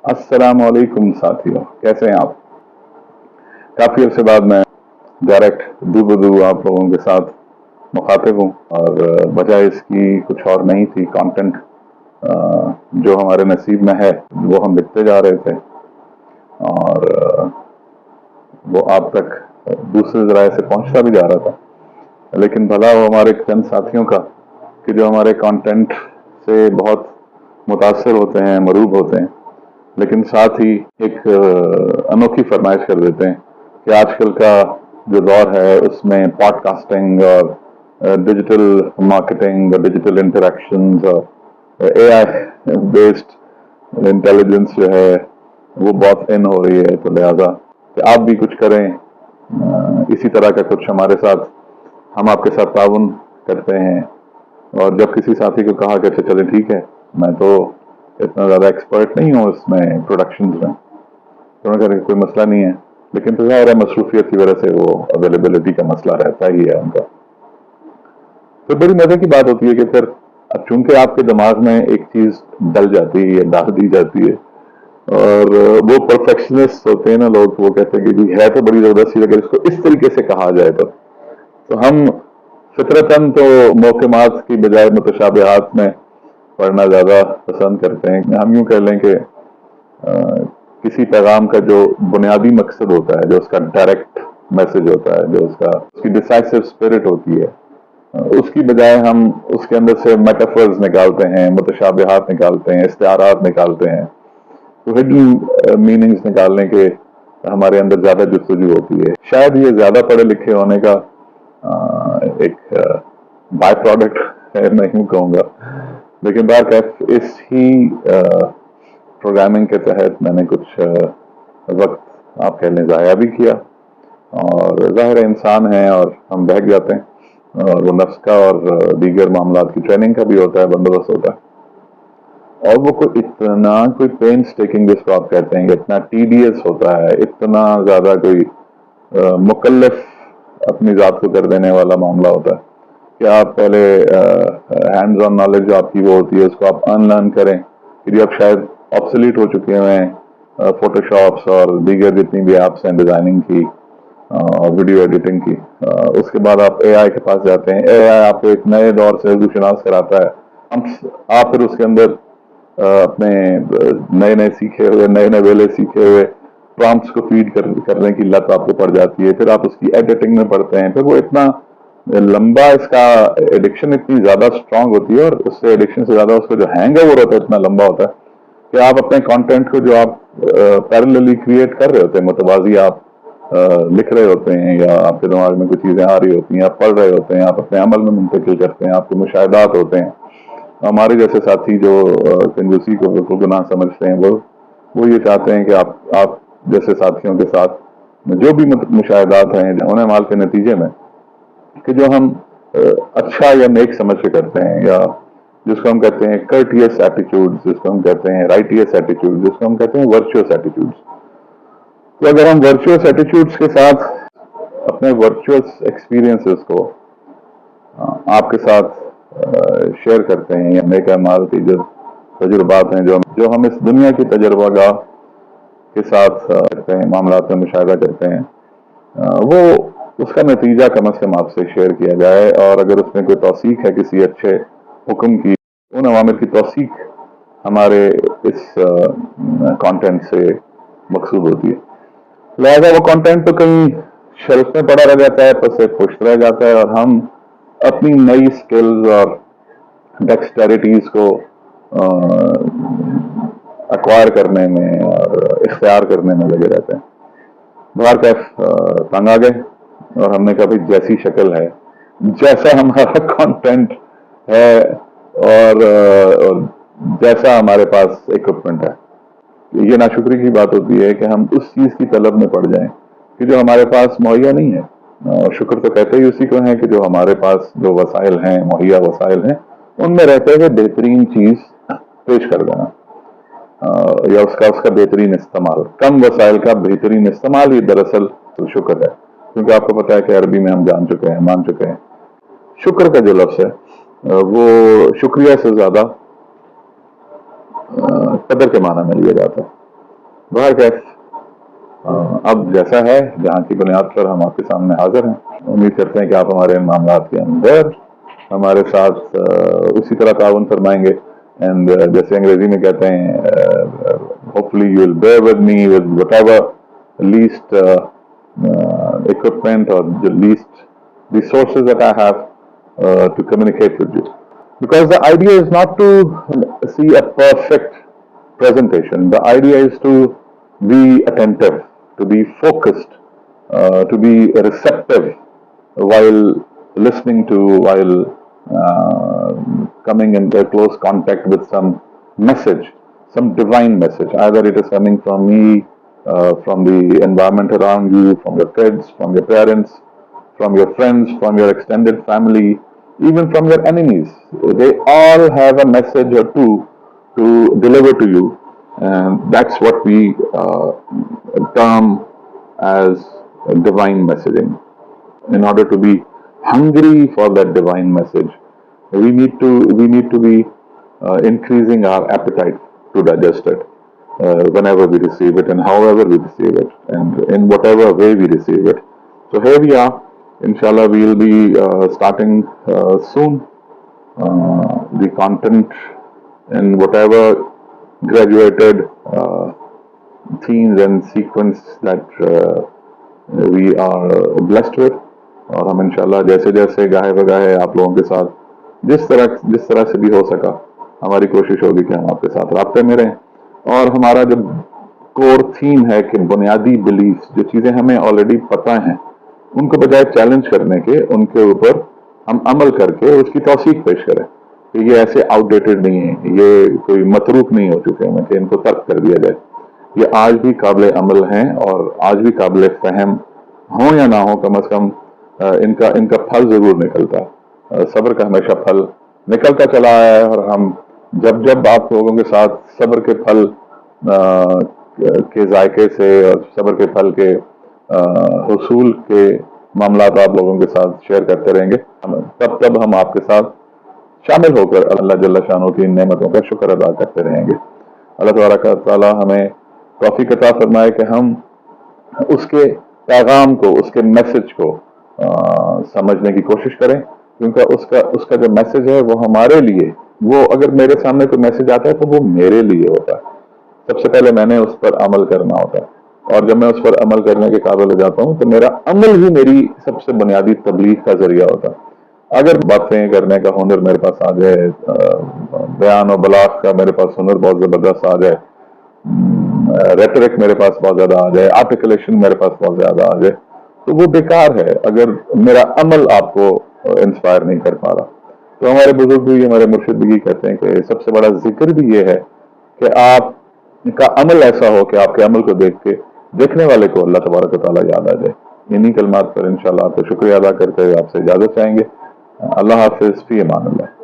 अस्सलाम वालेकुम साथियों, कैसे हैं आप? काफ़ी अरसे बाद मैं डायरेक्ट दू आप लोगों के साथ मुखातिब हूँ और वजह इसकी कुछ और नहीं थी। कंटेंट जो हमारे नसीब में है वो हम लिखते जा रहे थे और वो आप तक दूसरे ज़राए से पहुंचता भी जा रहा था, लेकिन भला वो हमारे चंद साथियों का कि जो हमारे कंटेंट से बहुत मुतासर होते हैं, मरूब होते हैं, लेकिन साथ ही एक अनोखी फरमाइश कर देते हैं कि आजकल का जो दौर है उसमें पॉडकास्टिंग और डिजिटल मार्केटिंग और डिजिटल इंटरेक्शंस और एआई बेस्ड इंटेलिजेंस जो है वो बहुत इन हो रही है। तो लिहाजा कि आप भी कुछ करें, इसी तरह का कुछ हमारे साथ, हम आपके साथ ताउन करते हैं। और जब किसी साथी को कहा कि चले ठीक है, मैं तो इतना ज़्यादा एक्सपर्ट नहीं हूँ इसमें प्रोडक्शन में, तो उन्होंने कहा कोई मसला नहीं है, लेकिन तो ज़ाहिर है मसरूफियत की वजह से वो अवेलेबिलिटी का मसला रहता ही है उनका। तो बड़ी मजे की बात होती है कि फिर अब चूंकि आपके दिमाग में एक चीज डल जाती है या डाल दी जाती है और वो परफेक्शनिस्ट होते हैं ना लोग, वो कहते हैं कि जी है तो बड़ी जबरदस्त चीज, अगर इसको इस तरीके से कहा जाए तो हम फितरतन तो मोहकमात की बजाय मुतशाबिहात में पढ़ना ज्यादा पसंद करते हैं। हम यूं कह लें कि किसी पैगाम का जो बुनियादी मकसद होता है, जो उसका डायरेक्ट मैसेज होता है, जो उसकी डिसाइसिव स्पिरिट होती है, उसकी बजाय हम उसके अंदर से मेटाफर्स निकालते हैं, मुतशाबिहात निकालते हैं, इस्तिआरात निकालते हैं। तो हिडन मीनिंग्स निकालने के हमारे अंदर ज्यादा जुस्तजू होती है। शायद ये ज्यादा पढ़े लिखे होने का एक बाय प्रोडक्ट है, मैं यूं कहूँगा। लेकिन बात इस ही प्रोग्रामिंग के तहत मैंने कुछ वक्त आप कह लें ज़ाया भी किया, और ज़ाहिर इंसान है और हम बहक जाते हैं, और वो नफ्स का और दीगर मामलात की ट्रेनिंग का भी होता है, बंदोबस्त होता है, और वो कोई पेन स्टेकिंग जिसको आप कहते हैं, इतना टीडियस होता है, इतना ज़्यादा कोई मुकल्लफ अपनी ज़ात को कर देने वाला मामला होता है कि आप पहले हैंड्स ऑन नॉलेज जो आपकी वो होती है उसको आप अनलर्न करें, फिर आप शायद ऑब्सोलीट हो चुके हैं फोटोशॉप्स और दीगर जितनी भी ऐप्स हैं डिज़ाइनिंग की और वीडियो एडिटिंग की। उसके बाद आप एआई के पास जाते हैं, एआई आपको एक नए दौर से रुशनास कराता है। आप फिर उसके अंदर अपने नए नए सीखे हुए, नए नए वेले सीखे हुए प्रॉम्प्ट्स को फीड करने की लत आपको पड़ जाती है। फिर आप उसकी एडिटिंग में पढ़ते हैं, फिर वो इतना लंबा, इसका एडिक्शन इतनी ज्यादा स्ट्रांग होती है, और उससे एडिक्शन से ज्यादा उसका जो हैंग ओवर होता है इतना लंबा होता है कि आप अपने कंटेंट को जो आप पैरेलली क्रिएट कर रहे होते हैं, मुतवाजी आप लिख रहे होते हैं, या आपके दिमाग में कुछ चीजें आ रही होती हैं, आप पढ़ रहे होते हैं, आप अपने अमल में मुंतकिल करते हैं, आपके मुशाहिदात होते हैं। हमारे जैसे साथी जो कंजूसी को गुनाह समझते हैं, वो ये चाहते हैं कि आप जैसे साथियों के साथ जो भी मुशाहिदात हैं उन्हें माल के नतीजे में कि जो हम अच्छा या नेक समझ के करते हैं, या जिसको हम कहते हैं कर्टियस एटीट्यूड, जिसको हम कहते हैं राइटियस एटीट्यूड, जिसको हम कहते हैं वर्चुअस एटीट्यूड्स। तो अगर हम वर्चुअस एटीट्यूड्स के साथ अपने वर्चुअस एक्सपीरियंसेस को आपके साथ शेयर करते हैं, या नेक अमाल की जो तजुर्बात हैं जो हम इस दुनिया की तजर्बागाह के साथ करते हैं, मामलात में मुशाहिदा करते हैं, वो उसका नतीजा कम अज कम आपसे शेयर किया जाए। और अगर उसमें कोई तौसीक है किसी अच्छे हुक्म की, उन अवामिर की तौसीक हमारे इस कंटेंट से मकसूद होती है। लिहाजा वो कंटेंट तो कहीं शेल्फ में पड़ा रह जाता है, पर से खुश रह जाता है, और हम अपनी नई स्किल्स और डेक्सटेरिटीज को एक्वायर करने में और इख्तियार करने में लगे रहते हैं। बाहर कैफ तंग आ गए, और हमने कहा भाई जैसी शक्ल है, जैसा हमारा कंटेंट है, और जैसा हमारे पास इक्विपमेंट है, ये नाशुक्री की बात होती है कि हम उस चीज की तलब में पड़ जाएं कि जो हमारे पास मुहैया नहीं है। और शुक्र तो कहते ही उसी को है कि जो हमारे पास जो वसाइल हैं, मुहैया वसाइल हैं, उनमें रहते हुए बेहतरीन चीज पेश कर देना, या उसका बेहतरीन इस्तेमाल, कम वसाइल का बेहतरीन इस्तेमाल ही दरअसल तो शुक्र है। क्योंकि आपको पता है कि अरबी में हम मान चुके हैं शुक्र का जो लफ्ज है वो शुक्रिया से ज्यादा कदर के माना में लिया जाता है। بہر کیف اب جیسا ہے جہاں کی بنیاد پر ہم آپ کے سامنے حاضر ہیں. امید کرتے ہیں کہ آپ ہمارے ان معاملات کے اندر ہمارے ساتھ اسی طرح تعاون فرمائیں گے. اینڈ جیسے انگریزی میں کہتے ہیں hopefully you will bear with me with what ever list equipment or the least resources that I have to communicate with you. Because the idea is not to see a perfect presentation. The idea is to be attentive, to be focused, to be receptive while listening to, while coming in close contact with some message, some divine message. Either it is coming from me, from the environment around you, from your kids, from your parents, from your friends, from your extended family, even from your enemies. They all have a message or two to deliver to you, and that's what we term as divine messaging. In order to be hungry for that divine message, we need to be increasing our appetite to digest it. Whenever we receive it and however we receive it and in whatever way we receive it. So here we are. Inshallah, we will be starting soon the content in whatever graduated themes and sequence that we are blessed with. اور ہم انشاءاللہ جیسے جیسے گاہے بگاہے آپ لوگوں کے ساتھ جس طرح سے بھی ہو سکا ہماری کوشش ہوگی کہ ہم آپ کے ساتھ رابطے میں رہیں. اور ہمارا جو کور تھیم ہے کہ بنیادی بلیفز جو چیزیں ہمیں آلریڈی پتہ ہیں ان کو بجائے چیلنج کرنے کے ان کے اوپر ہم عمل کر کے اس کی توثیق پیش کریں کہ یہ ایسے آؤٹ ڈیٹڈ نہیں ہے, یہ کوئی متروک نہیں ہو چکے ہیں کہ ان کو ترک کر دیا جائے. یہ آج بھی قابل عمل ہیں اور آج بھی قابل فہم ہوں یا نہ ہوں, کم از کم ان کا پھل ضرور نکلتا ہے. صبر کا ہمیشہ پھل نکلتا چلا آیا ہے اور ہم جب آپ لوگوں کے ساتھ صبر کے پھل کے ذائقے سے اور صبر کے پھل کے حصول کے معاملات آپ لوگوں کے ساتھ شیئر کرتے رہیں گے, تب ہم آپ کے ساتھ شامل ہو کر اللہ جل شانہ کی ان نعمتوں کا شکر ادا کرتے رہیں گے. اللہ تبارک و تعالی ہمیں توفیق عطا فرمائے کہ ہم اس کے پیغام کو, اس کے میسج کو سمجھنے کی کوشش کریں, کیونکہ اس کا جو میسج ہے وہ ہمارے لیے, وہ اگر میرے سامنے کوئی میسج آتا ہے تو وہ میرے لیے ہوتا ہے. سب سے پہلے میں نے اس پر عمل کرنا ہوتا ہے, اور جب میں اس پر عمل کرنے کے قابل ہو جاتا ہوں تو میرا عمل ہی میری سب سے بنیادی تبلیغ کا ذریعہ ہوتا ہے. اگر باتیں کرنے کا ہنر میرے پاس آ جائے, بیان و بلاغ کا میرے پاس ہنر بہت زبردست آ جائے, ریٹرک میرے پاس بہت زیادہ آ جائے, آرٹیکولیشن میرے پاس بہت زیادہ آ جائے, تو وہ بیکار ہے اگر میرا عمل آپ کو انسپائر نہیں کر پا رہا. تو ہمارے بزرگ بھی, ہمارے مرشد بھی کہتے ہیں کہ سب سے بڑا ذکر بھی یہ ہے کہ آپ کا عمل ایسا ہو کہ آپ کے عمل کو دیکھ کے دیکھنے والے کو اللہ تبارک و تعالیٰ یاد آ جائے. انہی کلمات پر انشاءاللہ آپ کو شکریہ ادا کرتے ہوئے آپ سے اجازت چاہیں گے. اللہ حافظ, فی امان اللہ.